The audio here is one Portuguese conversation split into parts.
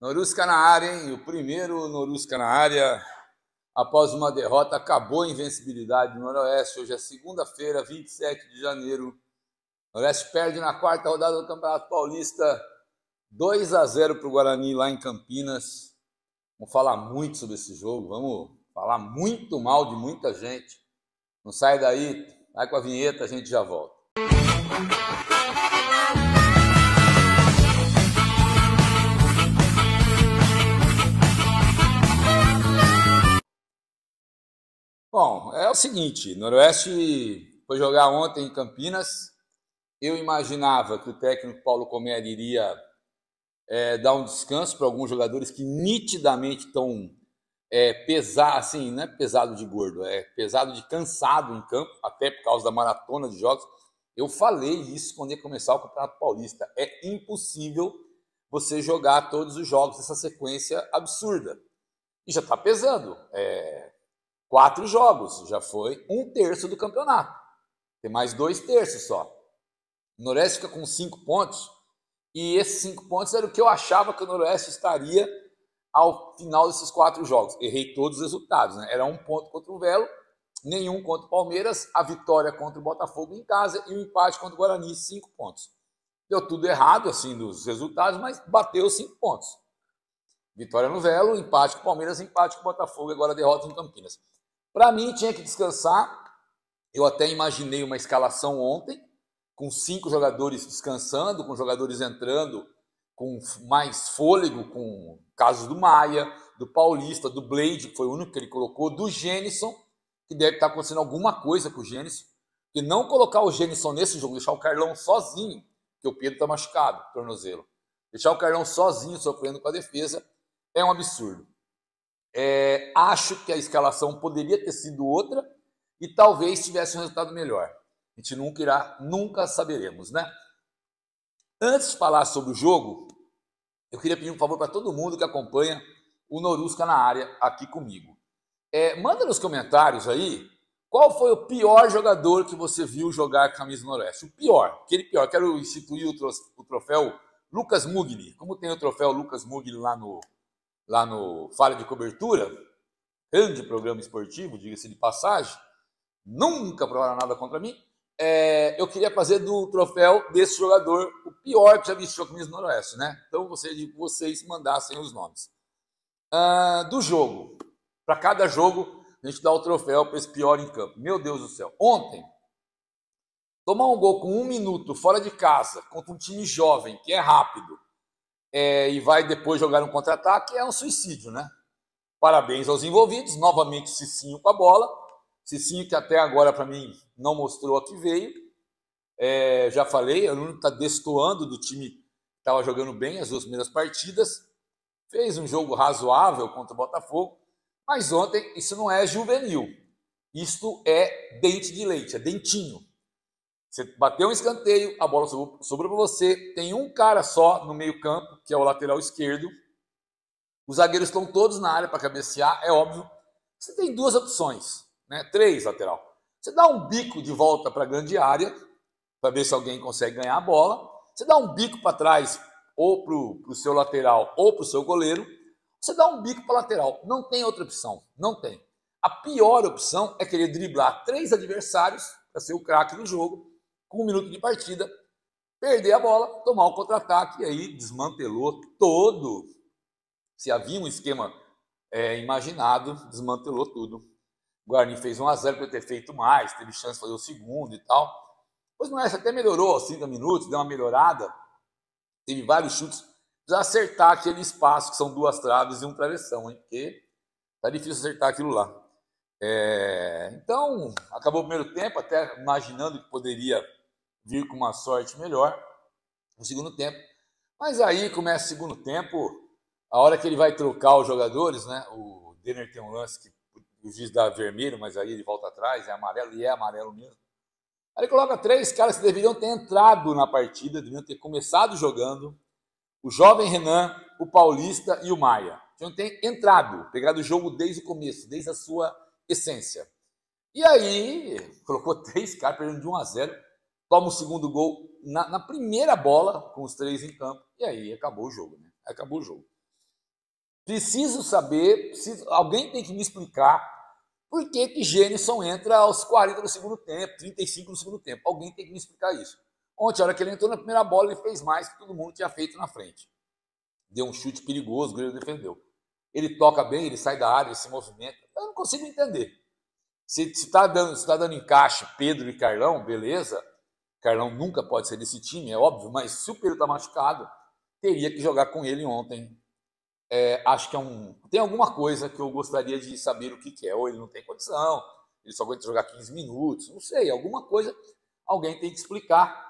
Norusca na área, hein? O primeiro Norusca na área. Após uma derrota, acabou a invencibilidade do Noroeste. Hoje é segunda-feira, 27 de janeiro. O Noroeste perde na quarta rodada do Campeonato Paulista. 2-0 para o Guarani lá em Campinas. Vamos falar muito sobre esse jogo. Vamos falar muito mal de muita gente. Não sai daí. Vai com a vinheta, a gente já volta. Bom, é o seguinte, Noroeste foi jogar ontem em Campinas. Eu imaginava que o técnico Paulo Comelli iria dar um descanso para alguns jogadores que nitidamente estão assim, não é pesado de gordo, é pesado de cansado em campo, até por causa da maratona de jogos. Eu falei isso quando ia começar o Campeonato Paulista. É impossível você jogar todos os jogos nessa sequência absurda. E já está pesando. 4 jogos, já foi 1/3 do campeonato. Tem mais 2/3 só. O Noroeste fica com 5 pontos, e esses 5 pontos era o que eu achava que o Noroeste estaria ao final desses 4 jogos. Errei todos os resultados, né? Era 1 ponto contra o Velo, nenhum contra o Palmeiras, a vitória contra o Botafogo em casa e o empate contra o Guarani, 5 pontos. Deu tudo errado, assim, dos resultados, mas bateu 5 pontos. Vitória no Velo, empate com o Palmeiras, empate com o Botafogo e agora derrota em Campinas. Para mim, tinha que descansar. Eu até imaginei uma escalação ontem, com 5 jogadores descansando, com jogadores entrando com mais fôlego, com casos do Maia, do Paulista, do Blade, que foi o único que ele colocou, do Gênison, que deve estar acontecendo alguma coisa com o Gênison, e não colocar o Gênison nesse jogo, deixar o Carlão sozinho, porque o Pedro está machucado, tornozelo. Deixar o Carlão sozinho, sofrendo com a defesa, é um absurdo. Acho que a escalação poderia ter sido outra e talvez tivesse um resultado melhor. A gente nunca saberemos, né? Antes de falar sobre o jogo, eu queria pedir um favor para todo mundo que acompanha o Norusca na área aqui comigo. Manda nos comentários aí qual foi o pior jogador que você viu jogar com a camisa do Noroeste. O pior, aquele pior. Quero instituir o troféu Lucas Mugni. Como tem o troféu Lucas Mugni lá no Falha de Cobertura, grande programa esportivo, diga-se de passagem, nunca provaram nada contra mim. Eu queria fazer do troféu desse jogador o pior que já vestiu a camisa do Noroeste, né? Então, vocês mandassem os nomes. Do jogo, para cada jogo, a gente dá o troféu para esse pior em campo. Meu Deus do céu. Ontem, tomar um gol com 1 minuto fora de casa, contra um time jovem, que é rápido, e vai depois jogar um contra-ataque, é um suicídio, né? Parabéns aos envolvidos, novamente Cicinho com a bola, Cicinho que até agora para mim não mostrou a que veio, já falei, o Nuno está destoando do time que estava jogando bem as 2 primeiras partidas, fez um jogo razoável contra o Botafogo, mas ontem isso não é juvenil, isto é dente de leite, é dentinho. Você bateu um escanteio, a bola sobrou para você, tem um cara só no meio campo, que é o lateral esquerdo, os zagueiros estão todos na área para cabecear, é óbvio. Você tem 2 opções, né? 3 lateral. Você dá um bico de volta para a grande área, para ver se alguém consegue ganhar a bola. Você dá um bico para trás, ou para o seu lateral, ou para o seu goleiro. Você dá um bico para a lateral. Não tem outra opção, não tem. A pior opção é querer driblar 3 adversários para ser o craque do jogo, com 1 minuto de partida, perder a bola, tomar o contra-ataque, e aí desmantelou todo. Se havia um esquema imaginado, desmantelou tudo. O Guarani fez 1-0 para ter feito mais, teve chance de fazer o segundo e tal. Depois o Noroeste até melhorou aos 30 minutos, deu uma melhorada, teve vários chutes, precisa acertar aquele espaço, que são 2 traves e um travessão, hein? Porque tá difícil acertar aquilo lá. Então, acabou o primeiro tempo, até imaginando que poderia vir com uma sorte melhor no segundo tempo. Mas aí começa o segundo tempo, a hora que ele vai trocar os jogadores, né? O Denner tem um lance que o juiz dá vermelho, mas aí ele volta atrás, é amarelo, e é amarelo mesmo. Aí ele coloca 3 caras que deveriam ter entrado na partida, deveriam ter começado jogando, o jovem Renan, o Paulista e o Maia. Deveriam ter entrado, pegado o jogo desde o começo, desde a sua essência. E aí, colocou 3 caras, perdendo de 1-0, toma o segundo gol na primeira bola, com os 3 em campo, e aí acabou o jogo, né? Acabou o jogo. Preciso saber, alguém tem que me explicar por que Gênison entra aos 40 do segundo tempo, 35 do segundo tempo. Alguém tem que me explicar isso. Ontem, a hora que ele entrou na primeira bola, ele fez mais que todo mundo tinha feito na frente. Deu um chute perigoso, o goleiro defendeu. Ele toca bem, ele sai da área, ele se movimenta. Eu não consigo entender. Se está dando encaixe Pedro e Carlão, beleza. Carlão nunca pode ser desse time, é óbvio, mas se o Pedro está machucado, teria que jogar com ele ontem. Acho que tem alguma coisa que eu gostaria de saber o que é. Ou ele não tem condição, ele só aguenta jogar 15 minutos, não sei, alguma coisa alguém tem que explicar.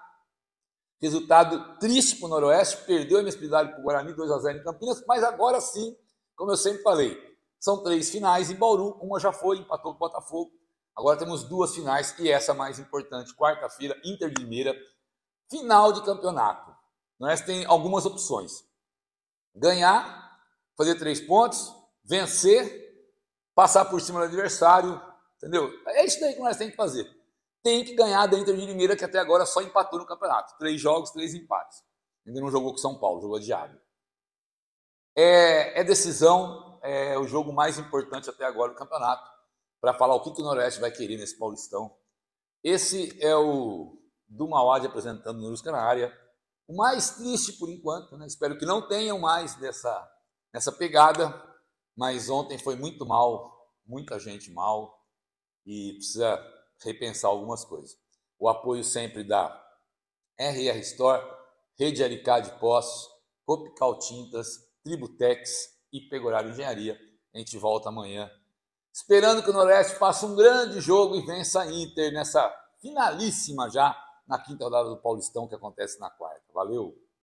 Resultado triste para o Noroeste, perdeu a invencibilidade para o Guarani, 2-0 em Campinas, mas agora sim, como eu sempre falei, são 3 finais em Bauru, uma já foi, empatou com o Botafogo, agora temos 2 finais e essa mais importante, quarta-feira, Inter de Limeira, final de campeonato. O Noroeste tem algumas opções: ganhar, fazer 3 pontos, vencer, passar por cima do adversário, entendeu? É isso daí que nós temos que fazer. Tem que ganhar da Inter de Limeira, que até agora só empatou no campeonato. 3 jogos, 3 empates. Ainda não jogou com São Paulo, jogou adiado. É decisão, é o jogo mais importante até agora do campeonato, para falar o que o Noroeste vai querer nesse Paulistão. Esse é o do Mauad apresentando no Luz na área. O mais triste por enquanto, né? Espero que não tenham mais nessa pegada, mas ontem foi muito mal, muita gente mal, e precisa repensar algumas coisas. O apoio sempre da RR Store, Rede LK de Poços, Copical Tintas, Tributex e Pegorário Engenharia. A gente volta amanhã, esperando que o Noroeste faça um grande jogo e vença a Inter nessa finalíssima já, na quinta rodada do Paulistão, que acontece na quarta. Valeu!